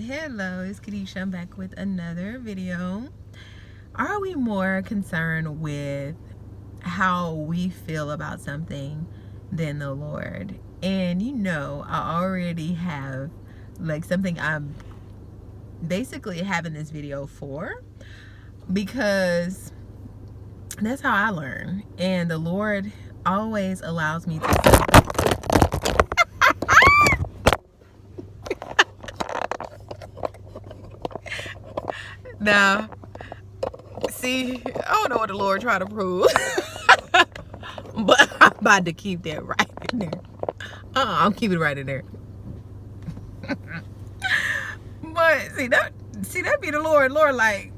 Hello, it's Kadisha. I'm back with another video. Are we more concerned with how we feel about something than the Lord? And I already have like something I'm basically having this video for, because that's how I learn. And the Lord always allows me to now see, I don't know what the Lord trying to prove. But I'm about to keep that right in there. I'm keeping it right in there. But see that be the Lord. Lord, like,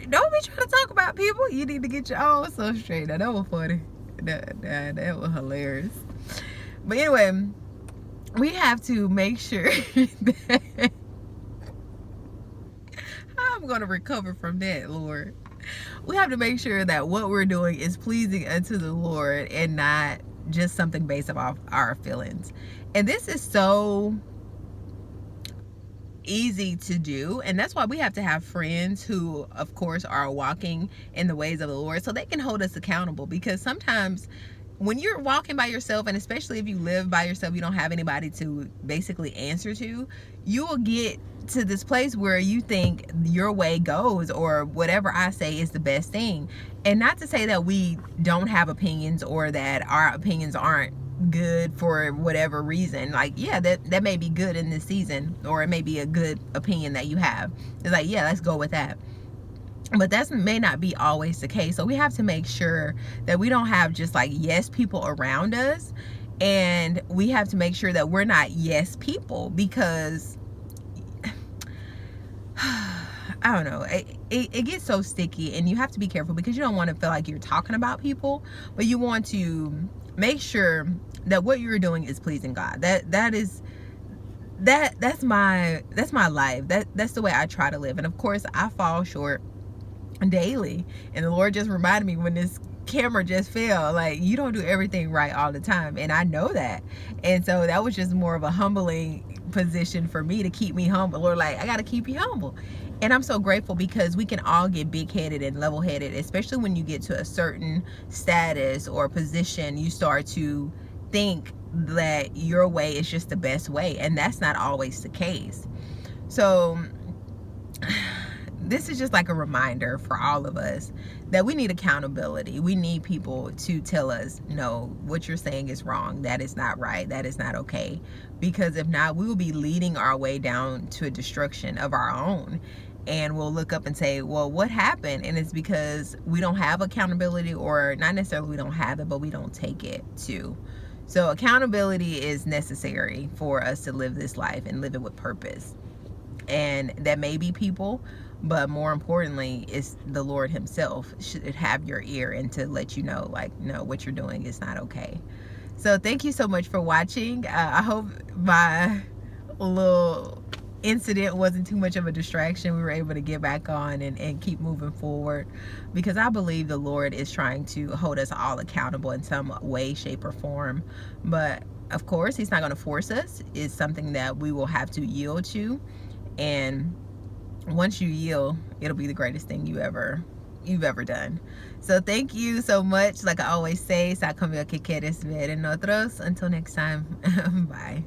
don't be trying to talk about people. You need to get your own stuff straight. Now, that was funny. That was hilarious. But anyway, we have to make sure that I'm gonna recover from that, Lord. We have to make sure that what we're doing is pleasing unto the Lord and not just something based off our feelings. And this is so easy to do, and that's why we have to have friends who, of course, are walking in the ways of the Lord, so they can hold us accountable. Because sometimes when you're walking by yourself, and especially if you live by yourself, you don't have anybody to basically answer to, you will get to this place where you think your way goes, or whatever I say is the best thing. And not to say that we don't have opinions, or that our opinions aren't good for whatever reason. Like, yeah, that may be good in this season, or it may be a good opinion that you have. It's like, yeah, let's go with that. But that may not be always the case. So we have to make sure that we don't have just like yes people around us, and we have to make sure that we're not yes people, because I don't know, it gets so sticky, and you have to be careful, because you don't want to feel like you're talking about people, but you want to make sure that what you're doing is pleasing God. That's my life. That's the way I try to live. And of course I fall short daily, and the Lord just reminded me when this camera just fell, like, you don't do everything right all the time, and I know that. And so that was just more of a humbling position for me, to keep me humble. Lord, like, I gotta keep you humble. And I'm so grateful, because we can all get big-headed and level-headed, especially when you get to a certain status or position. You start to think that your way is just the best way, and that's not always the case. So this is just like a reminder for all of us that we need accountability. We need people to tell us, no, what you're saying is wrong. That is not right. That is not okay. Because if not, we will be leading our way down to a destruction of our own. And we'll look up and say, well, what happened? And it's because we don't have accountability, or not necessarily we don't have it, but we don't take it too. So accountability is necessary for us to live this life and live it with purpose. And that may be people, but more importantly, it's the Lord himself should have your ear, and to let you know, like, no, what you're doing is not okay. So thank you so much for watching. I hope my little incident wasn't too much of a distraction. We were able to get back on and keep moving forward, because I believe the Lord is trying to hold us all accountable in some way, shape, or form. But of course, he's not going to force us. It's something that we will have to yield to. And once you yield, it'll be the greatest thing you've ever done. So thank you so much. Like I always say, sa conmigo que quieres ver en otros. Until next time, bye.